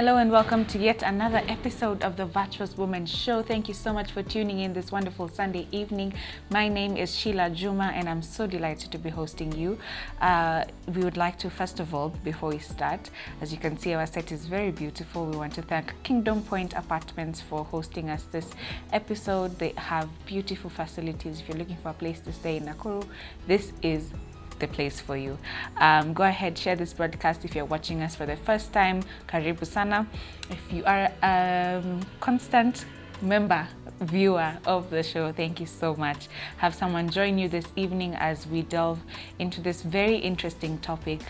Hello and welcome to yet another episode of the Virtuous Woman Show. Thank you so much for tuning in this wonderful Sunday evening. My name is Sheila Juma and I'm so delighted to be hosting you. We would like to, first of all, before we start, as you can see, our set is very beautiful. We want to thank Kingdom Point Apartments for hosting us this episode. They have beautiful facilities. If you're looking for a place to stay in Nakuru, this is the place for you. Go ahead, share this broadcast. If you're watching us for the first time, karibu sana. If you are a constant member, viewer of the show, thank you so much. Have someone join you this evening as we delve into this very interesting topic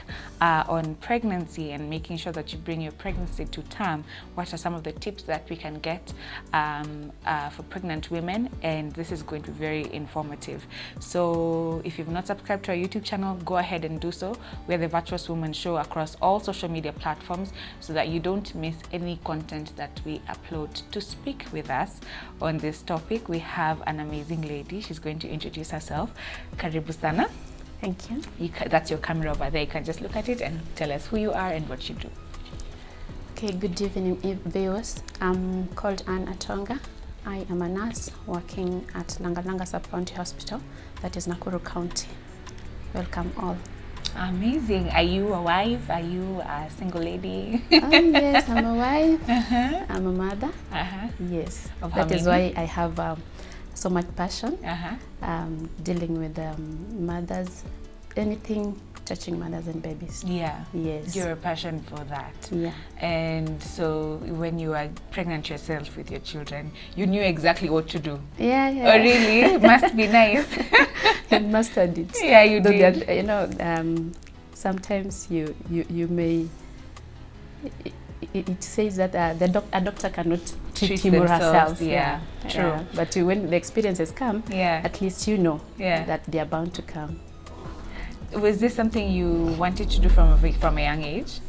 on pregnancy and making sure that you bring your pregnancy to term. What are some of the tips that we can get for pregnant women? And this is going to be very informative. So if you've not subscribed to our YouTube channel, go ahead and do so. We're the Virtuous Woman Show across all social media platforms so that you don't miss any content that we upload. To speak with us on this topic, we have an amazing lady. She's going to introduce herself. Karibu sana. Thank you. That's your camera over there. You can just look at it and tell us who you are and what you do. Okay, good evening, viewers. I'm called Anne Atonga. I am a nurse working at Langalanga Sub-County Hospital, that is Nakuru County. Welcome all. Amazing. Are you a wife? Are you a single lady? Yes, I'm a wife. I'm a mother. Yes. That is why I have so much passion dealing with mothers, anything touching mothers and babies. Yeah. Yes. You're a passion for that. Yeah. And so when you were pregnant yourself with your children, you knew exactly what to do. Yeah. Oh, really? It must be nice. It mastered it. Yeah, you did. You know, sometimes you may. It says that a doctor cannot treat him or herself. Yeah, true. Yeah. But when the experiences come, at least you know that they are bound to come. Was this something you wanted to do from a young age?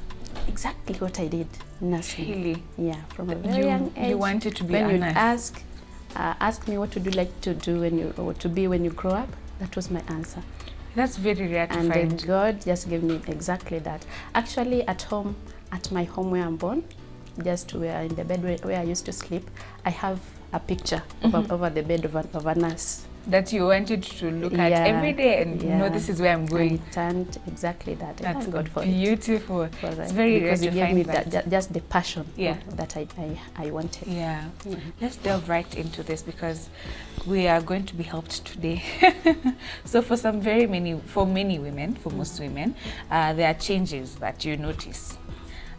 Exactly what I did. Nursing. Really? Yeah, from a very young age. You wanted to be when a nurse. Ask me what would you like to do when you grow up. That was my answer. That's very rare to find. And God just gave me exactly that. Actually, at home, at my home where I'm born, just where in the bed where I used to sleep, I have a picture over the bed of a nurse. That you wanted to look at every day and know this is where I'm going. And it turned exactly that. That's thank God for beautiful. It. It's very rare to find that. Just the passion that I wanted. Yeah. Let's delve right into this because we are going to be helped today. So for many women, for most women, there are changes that you notice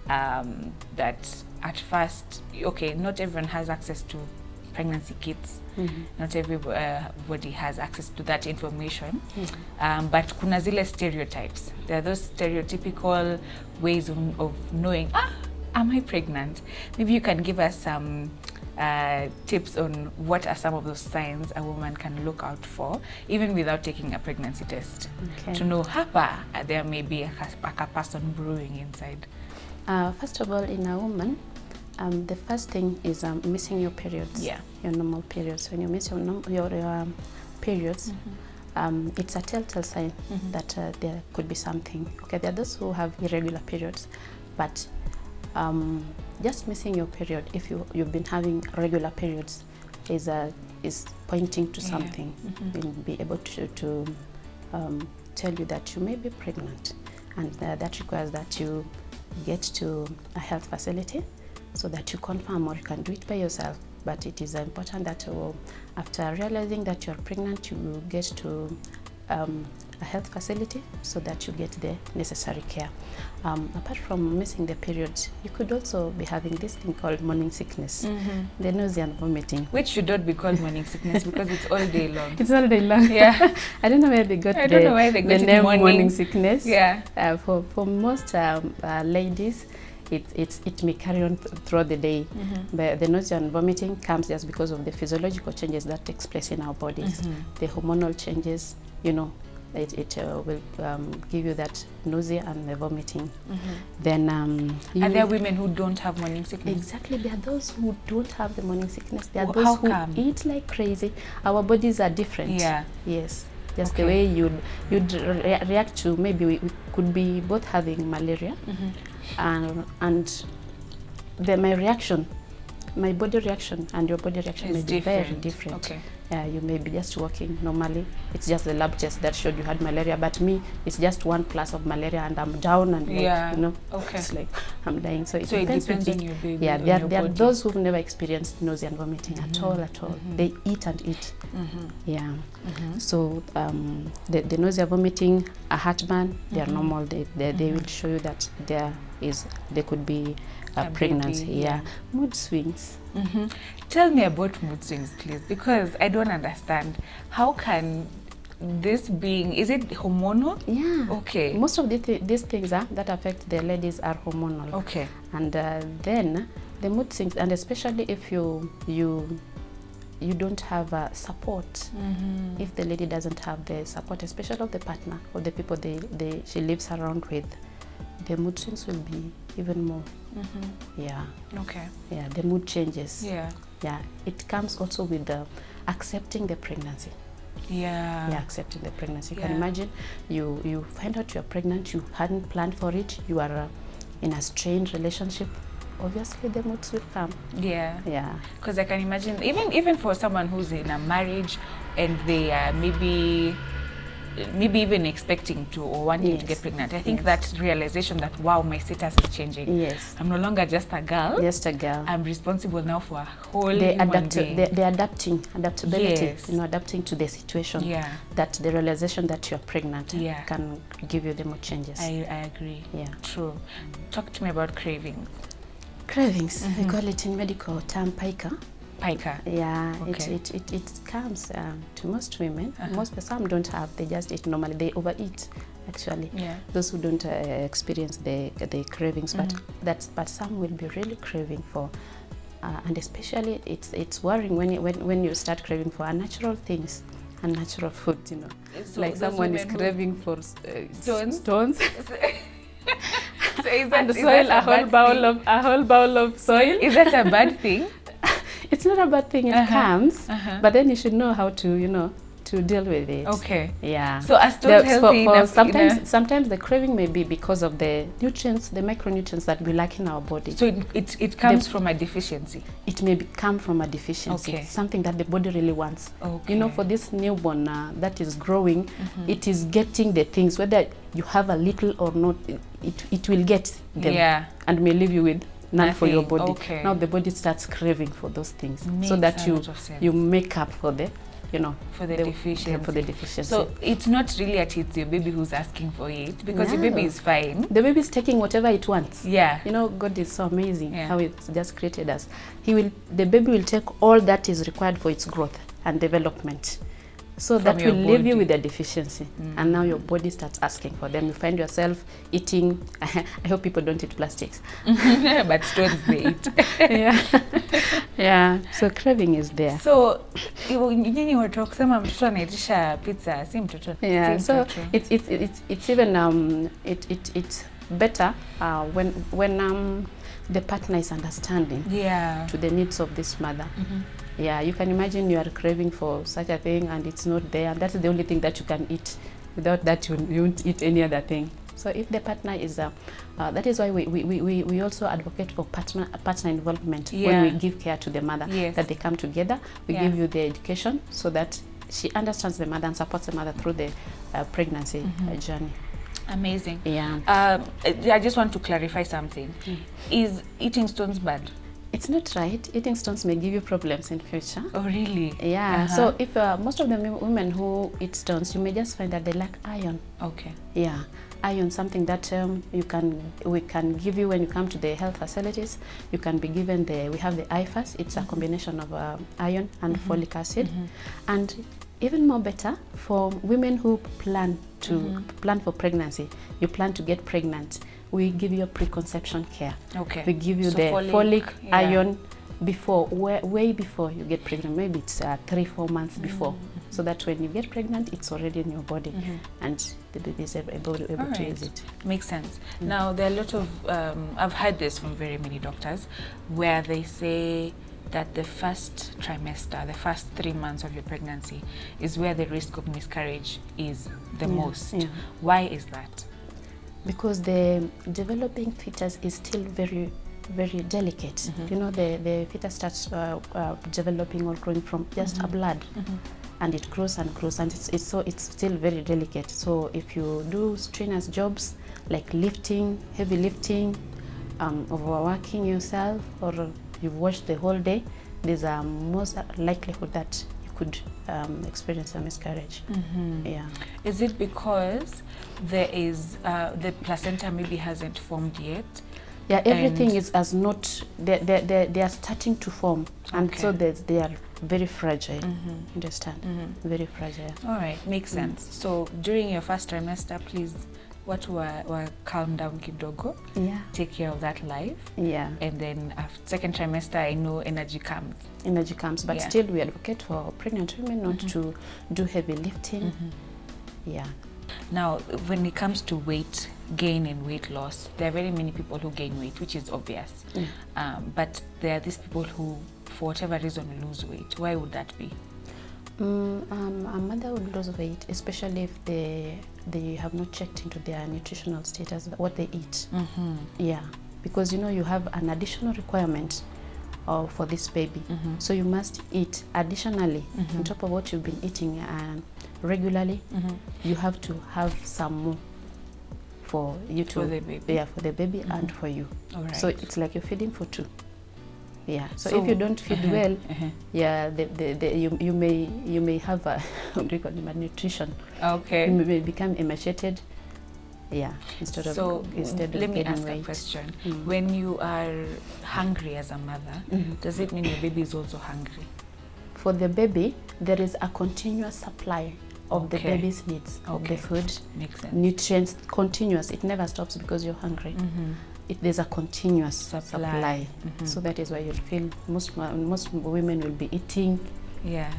that at first, not everyone has access to pregnancy kits. Not everybody has access to that information. But kuna zile stereotypes. There are those stereotypical ways of knowing, am I pregnant? Maybe you can give us some tips on what are some of those signs a woman can look out for, even without taking a pregnancy test, to know there may be a person brewing inside. First of all, in a woman, the first thing is missing your periods, your normal periods. When you miss your periods, it's a telltale sign that there could be something. Okay, there are those who have irregular periods, but just missing your period, if you've been having regular periods, is pointing to something. Will be able to tell you that you may be pregnant, and that requires that you get to a health facility so that you confirm, or you can do it by yourself. But it is important that after realizing that you're pregnant, you get to a health facility so that you get the necessary care. Apart from missing the periods, you could also be having this thing called morning sickness, the nausea and vomiting. Which should not be called morning sickness because it's all day long. It's all day long. Yeah. I don't know where they got the name morning sickness. Yeah. For most ladies, it may carry on throughout the day. But the nausea and vomiting comes just because of the physiological changes that takes place in our bodies. The hormonal changes, it will give you that nausea and the vomiting. Then are there women who don't have morning sickness? Exactly, there are those who don't have the morning sickness. There are those who eat like crazy. Our bodies are different. Yeah. Yes. Just the way you'd react to, maybe we could be both having malaria and my reaction, my body reaction and your body reaction may be very different. Okay. You may be just walking normally. It's just the lab test that showed you had malaria, but me, it's just one class of malaria and I'm down and like, you know, it's like I'm dying. So it depends on your baby. Yeah, there are those who've never experienced nausea and vomiting at all. They eat and eat. Yeah. So the nausea, vomiting, a heartburn, they are normal. They will show you that there could be a pregnancy. Baby, Mood swings. Tell me about mood swings, please, because I don't understand. How can this being, is it hormonal? Yeah. Okay. Most of these things that affect the ladies are hormonal. Okay. And then the mood swings, and especially if you don't have support, if the lady doesn't have the support, especially of the partner or the people she lives around with, the mood swings will be even more. Yeah. Okay. Yeah, the mood changes. Yeah. Yeah, it comes also with accepting the pregnancy. Yeah. Yeah, accepting the pregnancy. You can imagine you find out you're pregnant, you hadn't planned for it, you are in a strained relationship. Obviously, the moods will come. Yeah. Yeah. Because I can imagine, even for someone who's in a marriage and they are maybe even expecting to or wanting to get pregnant. I think that realization that, wow, my status is changing. Yes. I'm no longer just a girl. Just a girl. I'm responsible now for a whole human being. They're adaptability, Yes. adapting to the situation. Yeah. That the realization that you're pregnant can give you the mood changes. I agree. Yeah. True. Talk to me about cravings. Cravings, we call it in medical term pica. Pica. Yeah, okay. it comes to most women. Some don't have, they just eat normally. They overeat, actually. Yeah. Those who don't experience the cravings, but some will be really craving for, and especially it's worrying when you start craving for unnatural things, unnatural food. So like someone is craving for stones. So is that, and soil, a whole bowl of soil. Is that a bad thing? It's not a bad thing. It comes, but then you should know how to, to deal with it. Okay. Yeah. So are stones healthy enough? Sometimes the craving may be because of the nutrients, the micronutrients that we lack in our body. So it comes from a deficiency? It may come from a deficiency, something that the body really wants. Okay. For this newborn that is growing, it is getting the things, whether you have a little or not, it will get them and may leave you with none for your body. Okay. Now the body starts craving for those things, so that you make up for the for the deficiency. So it's not really it's your baby who's asking for it, because your baby is fine. The baby is taking whatever it wants. Yeah. God is so amazing how it's just created us. The baby will take all that is required for its growth and development. So that will leave you with a deficiency, and now your body starts asking for them. You find yourself eating. I hope people don't eat plastics, but stones they eat. Yeah. So craving is there. So nyinyi watu wakisema mtoto anaitisha pizza, si mtoto. Yeah. So it's even it's better when the partner is understanding to the needs of this mother. Yeah, you can imagine you are craving for such a thing and it's not there, and that's the only thing that you can eat. Without that, you won't eat any other thing. So if the partner is, that is why we also advocate for partner involvement when we give care to the mother, that they come together, we give you the education so that she understands the mother and supports the mother through the pregnancy journey. Amazing. Yeah. I just want to clarify something. Is eating stones bad? It's not right. Eating stones may give you problems in future. Oh, really? Yeah. So if most of the women who eat stones, you may just find that they lack iron. Okay. Yeah. Iron, something that we can give you when you come to the health facilities. You can be given we have the IFAS. It's a combination of iron and folic acid. And even more better for women who plan for pregnancy. You plan to get pregnant. We give you a preconception care. Okay. We give you the folic iron before, way before you get pregnant. Maybe it's 3-4 months before, so that when you get pregnant, it's already in your body, and the baby is able to use it. Makes sense. Now there are a lot of I've heard this from very many doctors, where they say that the first trimester, the first 3 months of your pregnancy, is where the risk of miscarriage is the most. Why is that? Because the developing fetus is still very very delicate. You know, the fetus starts developing or growing from just a blood, and it grows and grows, and it's still very delicate. So if you do strenuous jobs like lifting, heavy lifting, overworking yourself, or you've watched the whole day, there's a most likelihood that you could experience a miscarriage. Yeah. Is it because there is the placenta maybe hasn't formed yet? Yeah, everything is as not, they are starting to form, and so they are very fragile. Understand? Very fragile. All right, makes sense. So during your first trimester, please, what were calm down kidogo. Yeah. Take care of that life. Yeah. And then after second trimester, I know energy comes. Energy comes, but still we advocate for pregnant women not to do heavy lifting. Yeah. Now, when it comes to weight gain and weight loss, there are very many people who gain weight, which is obvious. But there are these people who, for whatever reason, lose weight. Why would that be? A mother would lose weight, especially if they have not checked into their nutritional status, what they eat. Yeah, because you know you have an additional requirement for this baby, so you must eat additionally on top of what you've been eating regularly. You have to have some more for you to for the baby. Yeah, for the baby and for you. All right. So it's like you're feeding for two. Yeah. So if you don't feed well, yeah, you may have a what do you call it, malnutrition. Okay. You may become emaciated. Yeah. Instead of let me ask a question. When you are hungry as a mother, does it mean your baby is also hungry? For the baby, there is a continuous supply of the baby's needs of the food. Makes sense. Nutrients, continuous. It never stops because you're hungry. There's a continuous supply. So that is why you'll feel most women will be eating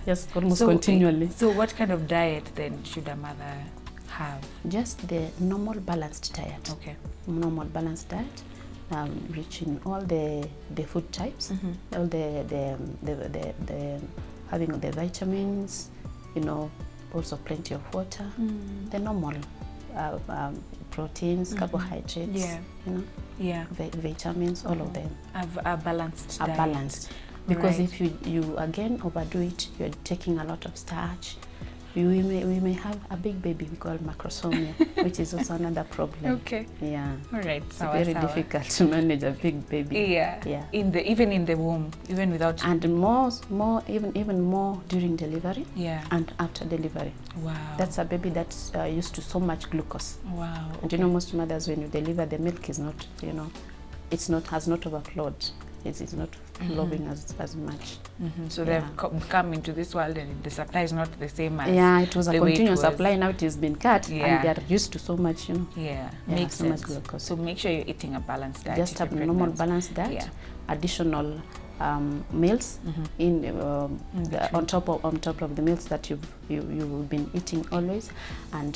just almost continually. So what kind of diet then should a mother have? Just the normal balanced diet. Okay. Normal balanced diet, rich in all the food types, all the having the vitamins, you know, also plenty of water, the normal proteins, carbohydrates, you know, vitamins, all of them. A balanced diet. Balanced. Because if you again overdo it, you're taking a lot of starch. We may have a big baby we call macrosomia, which is also another problem. Okay. Yeah. All right. It's very difficult to manage a big baby. Yeah. Yeah. Even in the womb, even without. And even more during delivery. Yeah. And after delivery. Wow. That's a baby that's used to so much glucose. Wow. And you know, most mothers, when you deliver, the milk is not, you know, has not overflowed. It's not flowing as much. So they've come into this world and the supply is not the same as it was a continuous supply. Now it has been cut and they are used to so much, you know. Makes so sense. much glucose. So make sure you're eating a balanced diet. Just a normal balanced diet. Additional meals on top of the meals that you've been eating always, and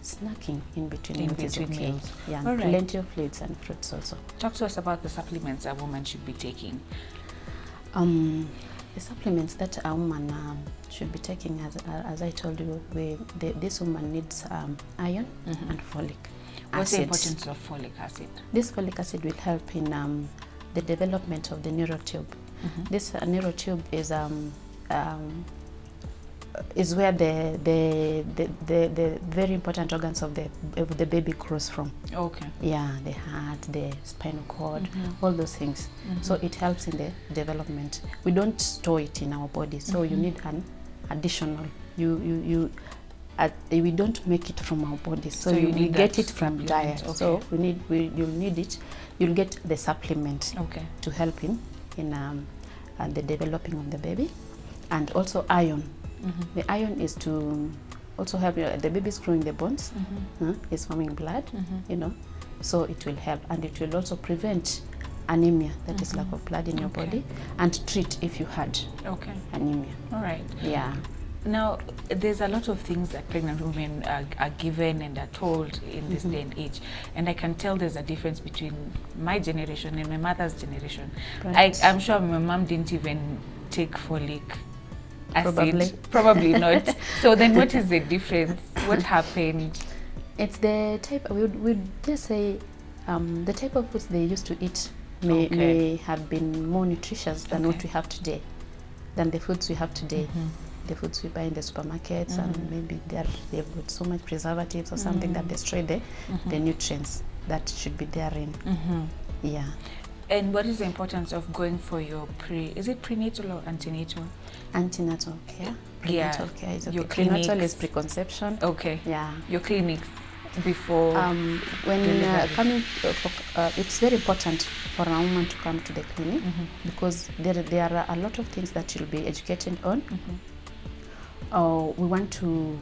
snacking in between meals. Yeah, and plenty of fluids and fruits also. Talk to us about the supplements a woman should be taking. The supplements that a woman should be taking, as I told you, this woman needs iron and folic acid. What's the importance of folic acid? This folic acid will help in the development of the neural tube. This neural tube is where the very important organs of the baby grows from. Okay. Yeah, the heart, the spinal cord, all those things. So it helps in the development. We don't store it in our body, so you need an additional. We don't make it from our body, so we get it from diet. Okay. So you'll need it. You'll get the supplement to help in the developing of the baby, and also iron. The iron is to also help the baby's growing the bones, is forming blood, you know, so it will help, and it will also prevent anemia, that is lack of blood in your body, and treat if you had anemia. All right. Yeah. Now, there's a lot of things that pregnant women are given and are told in this day and age, and I can tell there's a difference between my generation and my mother's generation. Right. I'm sure my mom didn't even take folic acid. Probably not. So then what is the difference? What happened? It's the type, we would just say, the type of foods they used to eat may have been more nutritious than what we have today, than the foods we have today. The foods we buy in the supermarkets, and maybe they've got so much preservatives or something that destroy the nutrients that should be therein. Yeah. And what is the importance of going for your is it prenatal or antenatal? Antenatal care. Prenatal care is okay. Your prenatal is preconception. Okay. Yeah. Your clinics before when coming it's very important for a woman to come to the clinic because there are a lot of things that she'll be educated on. We want to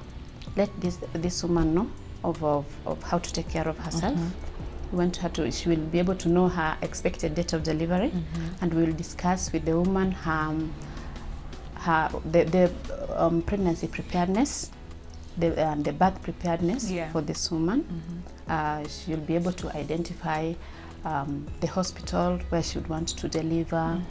let this woman know of how to take care of herself. We want her to, she will be able to know her expected date of delivery, and we will discuss with the woman the pregnancy preparedness, the birth preparedness for this woman. She'll be able to identify the hospital where she would want to deliver.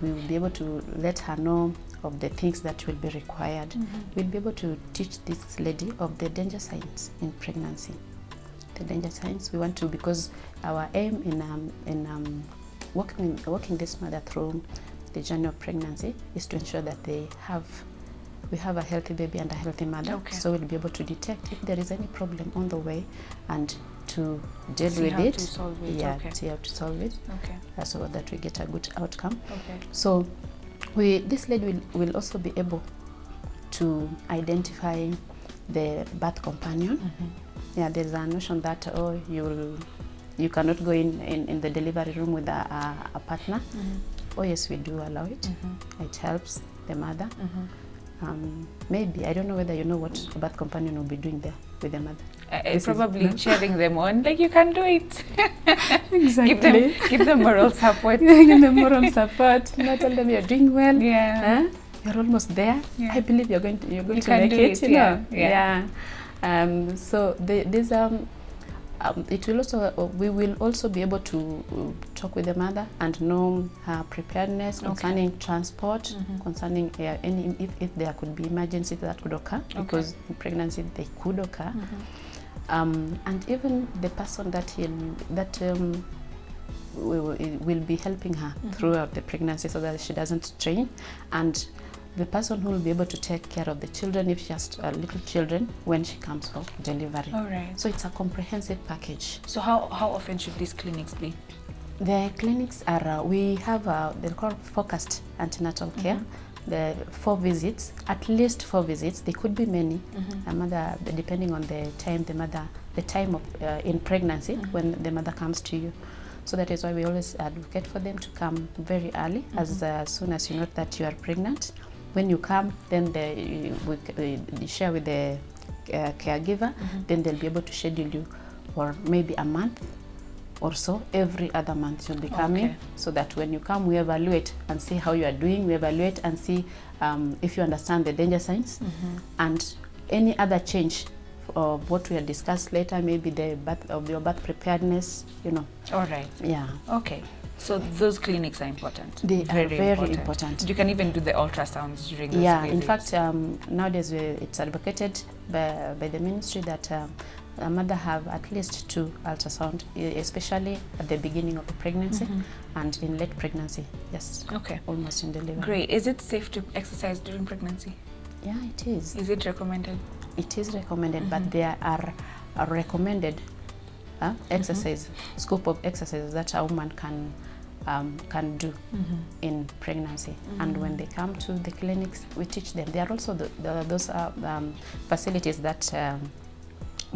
We will be able to let her know of the things that will be required. We'll be able to teach this lady of the danger signs in pregnancy. The danger signs we want to, because our aim in walking this mother through the journey of pregnancy is to ensure that we have a healthy baby and a healthy mother. So we'll be able to detect if there is any problem on the way and to deal with it. See how to solve it. So that we get a good outcome. So this lady will also be able to identify the birth companion. There's a notion that you cannot go in the delivery room with a partner. Yes, we do allow it. It helps the mother. Maybe, I don't know whether you know what a birth companion will be doing there with the mother. Probably cheering them on, like, you can do it. Exactly. Give them moral support. Give them moral support. Not tell them you're doing well. You're almost there. I believe you're going to make it. You know. So there's it will also we will also be able to talk with the mother and know her preparedness concerning transport, concerning if there could be emergencies that could occur, because in pregnancy they could occur, and even the person that will be helping her throughout the pregnancy so that she doesn't strain, and the person who will be able to take care of the children if she has little children when she comes for delivery. So it's a comprehensive package. So how often should these clinics be? The clinics are, we have, they're called focused antenatal care. The 4 visits, at least 4 visits. They could be many. A mother, depending on the time of in pregnancy when the mother comes to you. So that is why we always advocate for them to come very early, as soon as you know that you are pregnant. When you come, then we share with the caregiver, then they'll be able to schedule you for maybe a month or so. Every other month you'll be coming, so that when you come, we evaluate and see how you are doing. We evaluate and see if you understand the danger signs and any other change of what we have discussed later, maybe the your birth preparedness, you know. So those clinics are important. They are very important. You can even do the ultrasounds during those visits. In fact, nowadays it's advocated by the ministry that a mother have at least 2 ultrasound, especially at the beginning of the pregnancy and in late pregnancy. Almost in delivery. Great. Is it safe to exercise during pregnancy? Yeah, it is. Is it recommended? It is recommended, but there are recommended exercise, scope of exercises that a woman can do in pregnancy. And when they come to the clinics, we teach them. There are also those facilities that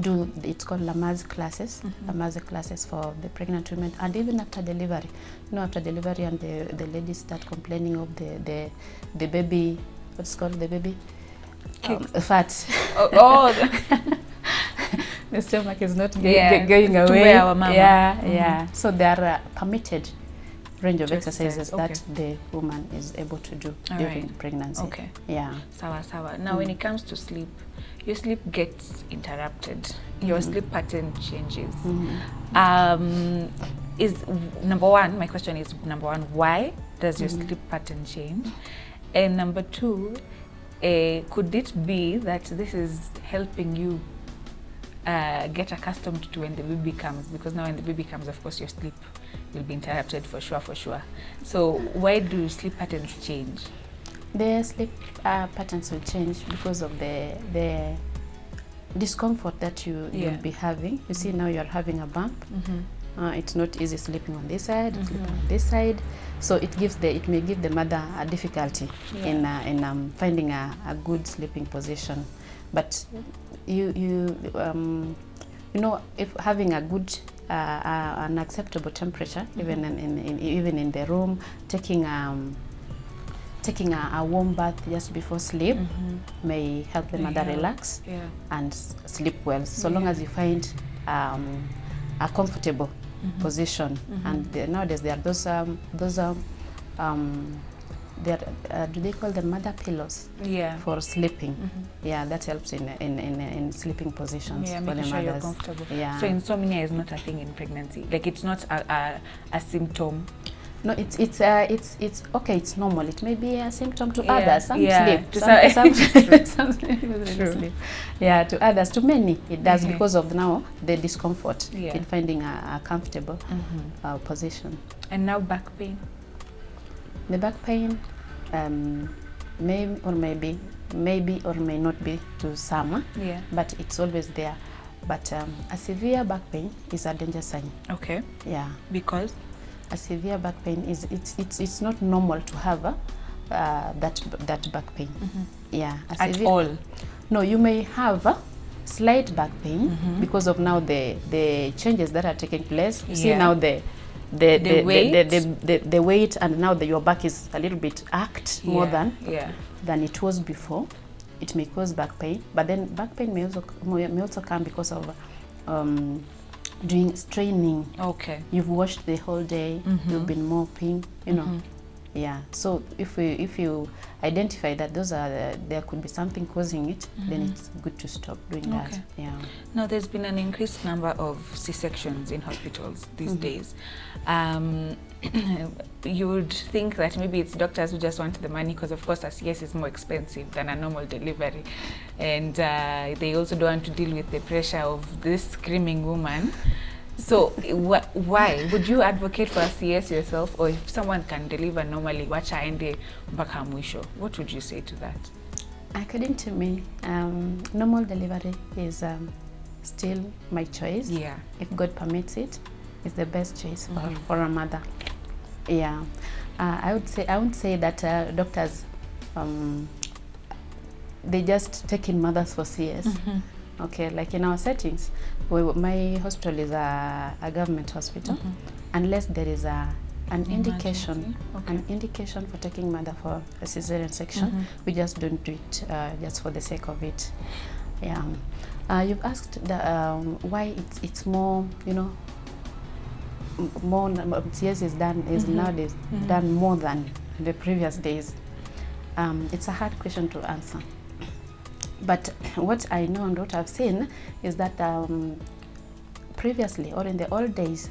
do, it's called Lamaze classes, Lamaze classes for the pregnant women, and even after delivery. You know, after delivery, and the ladies start complaining of the baby, what's called the baby? Fat. The stomach is not going away. So there are permitted range of exercises that the woman is able to do during pregnancy. Sawa. Now when it comes to sleep, your sleep gets interrupted. Your sleep pattern changes. Is number one, my question is, number one, why does your sleep pattern change? And number 2, could it be that this is helping you get accustomed to when the baby comes? Because now when the baby comes, of course, your sleep you'll be interrupted for sure. So why do sleep patterns change? The sleep patterns will change because of the discomfort that you'll be having. You see, now you're having a bump. It's not easy sleeping on this side, sleeping on this side. So it may give the mother a difficulty in finding a good sleeping position. But you know, if having a good an acceptable temperature, even in the room, taking a warm bath just before sleep may help the mother relax and sleep well, so long as you find a comfortable position. And nowadays there are those do they call them mother pillows for sleeping? That helps in sleeping positions for making the sure mothers. you're comfortable. So insomnia is not a thing in pregnancy, like it's not a symptom. No, it's okay. It's normal. It may be a symptom to others. Some sleep. Some sleep. Yeah, to others, to many, it does because of now the discomfort in finding a comfortable position. And now back pain. The back pain may or may not be to some, but it's always there. But a severe back pain is a danger sign. Okay. Yeah. Because a severe back pain is it's not normal to have that back pain. At all. No, you may have a slight back pain because of now the changes that are taking place. You see now the weight, and now your back is a little bit arched more than it was before. It may cause back pain, but then back pain may also come because of doing straining. Okay. You've washed the whole day. You've been mopping. You know. Yeah. So if you identify that there could be something causing it, then it's good to stop doing that. Yeah. Now there's been an increased number of C-sections in hospitals these days. You would think that maybe it's doctors who just want the money, because of course a CS is more expensive than a normal delivery, and they also don't want to deal with the pressure of this screaming woman. So why would you advocate for a CS yourself, or if someone can deliver normally, wacha aende mpaka mwisho? What would you say to that? According to me, normal delivery is still my choice. Yeah. If God permits it, it's the best choice for a mother. Yeah. I would say that doctors they just take in mothers for CS. Okay, like in our settings, my hospital is a government hospital. Unless there is an indication, for taking mother for a cesarean section, we just don't do it just for the sake of it. Yeah. You've asked why it's more, more CS is nowadays done more than the previous days. It's a hard question to answer. But what I know and what I've seen is that previously, or in the old days,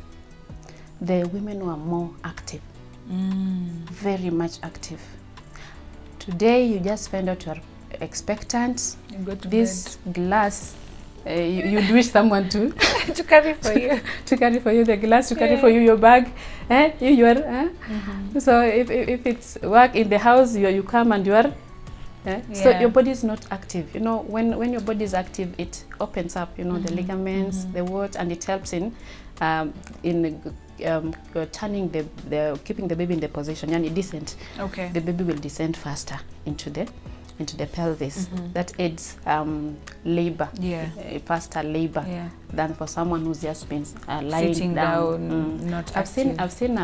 the women were more active, very much active. Today, you just find out you're expectant. You go to this bed. Glass, you'd wish someone to to carry for you, to carry for you the glass, to carry for you your bag. So if it's work in the house, you come and you are. So your body is not active. When your body is active, it opens up, the ligaments, the what, and it helps in turning keeping the baby in the position, and descent. Okay. The baby will descend faster into the pelvis. That aids labor, faster labor than for someone who's just been lying sitting down, not active. I've seen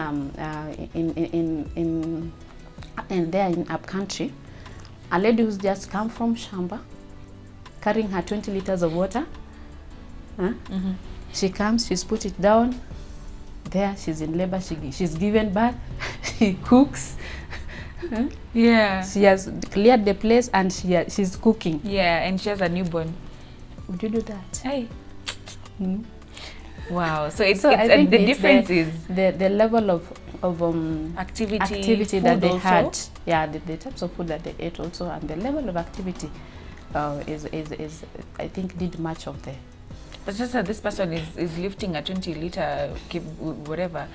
in there in up country, a lady who's just come from Shamba, carrying her 20 liters of water. She comes, she's put it down. There, she's in labor. She's given birth. She cooks. Yeah. She has cleared the place and she's cooking. Yeah, and she has a newborn. Would you do that? Hey. Wow. So the difference is the level of activity that they also had. Yeah, the types of food that they ate also, and the level of activity is I think did much of But sasa this person is lifting a 20-liter whatever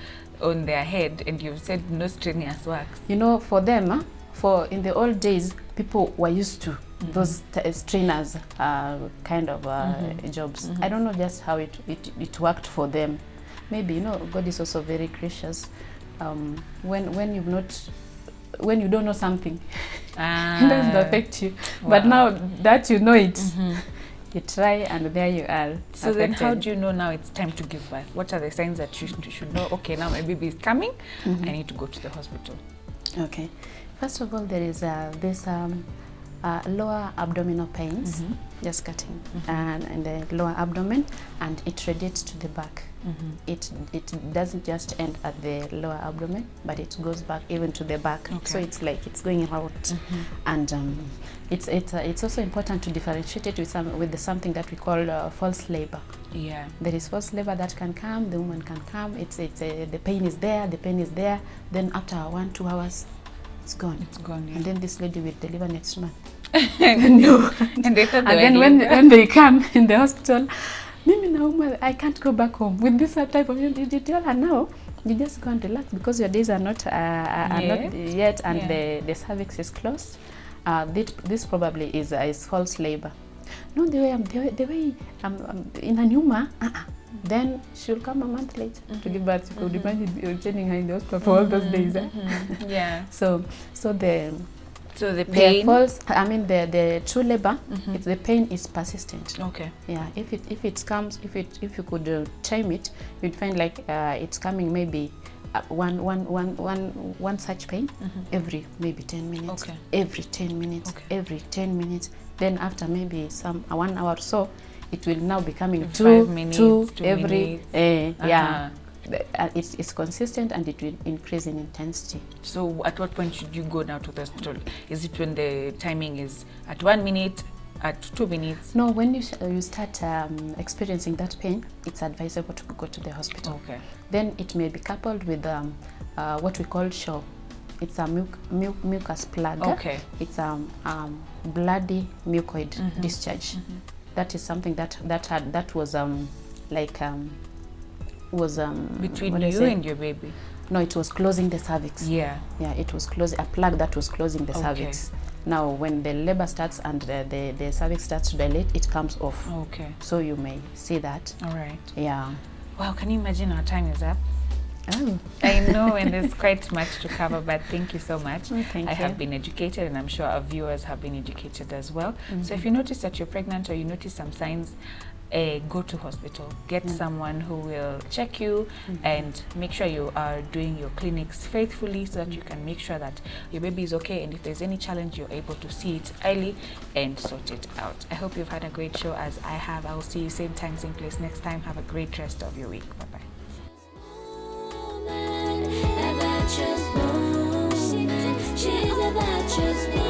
on their head, and you've said no strenuous works. You know, for them, for in the old days, people were used to those strainers kind of jobs. I don't know just how it worked for them. Maybe, you know, God is also very gracious. When you don't know something, it doesn't affect you. Wow. But now that you know it, you try, and there you are. So affected. Then how do you know now it's time to give birth? What are the signs that you should know, okay, now my baby is coming, I need to go to the hospital? Okay. First of all, there is this lower abdominal pains, just cutting, and the lower abdomen, and it radiates to the back. It doesn't just end at the lower abdomen, but it goes back even to the back. Okay. So it's like it's going out, and it's also important to differentiate it with something that we call false labor. Yeah, there is false labor that can come. The woman can come. The pain is there. The pain is there. Then after 1-2 hours, it's gone. It's gone. Yeah. And then this lady will deliver next month. And they thought they and then when they come in the hospital, Mimi Nauma, I can't go back home with this type of. You tell her now, you just go and relax because your days are not not yet, and the cervix is closed. This probably is false labor. No, the way in a Numa, then she'll come a month later to give birth. You could imagine you're training her in the hospital for all those days. Yeah. So the pain, the true labor, the pain is persistent. Okay. Yeah. If you could time it, you'd find like it's coming maybe one such pain every maybe 10 minutes. Okay. Every 10 minutes. Okay. Every 10 minutes. Then after maybe 1 hour or so, it will now be coming 2 minutes, 2 every minutes. Yeah. It's consistent, and it will increase in intensity. So at what point should you go now to the hospital? Is it when the timing is at 1 minute, at 2 minutes? No, when you start experiencing that pain, it's advisable to go to the hospital. Okay. Then it may be coupled with what we call SHOW. It's a mucus plug. Okay. It's bloody mucoid discharge. That is something that was between you and your baby. No, it was closing the cervix. Yeah, it was closing a plug that was closing the cervix. Now when the labor starts and the cervix starts to dilate, it comes off. Okay, so you may see that. All right. Yeah. Wow, can you imagine our time is up? Oh. I know, and there's quite much to cover, but thank you so much. Thank you. I have been educated, and I'm sure our viewers have been educated as well. So if you notice that you're pregnant, or you notice some signs, go to hospital. Get someone who will check you and make sure you are doing your clinics faithfully, so that you can make sure that your baby is okay, and if there's any challenge, you're able to see it early and sort it out. I hope you've had a great show, as I have. I will see you same time, same place next time. Have a great rest of your week. Bye-bye. She's a virtuous woman.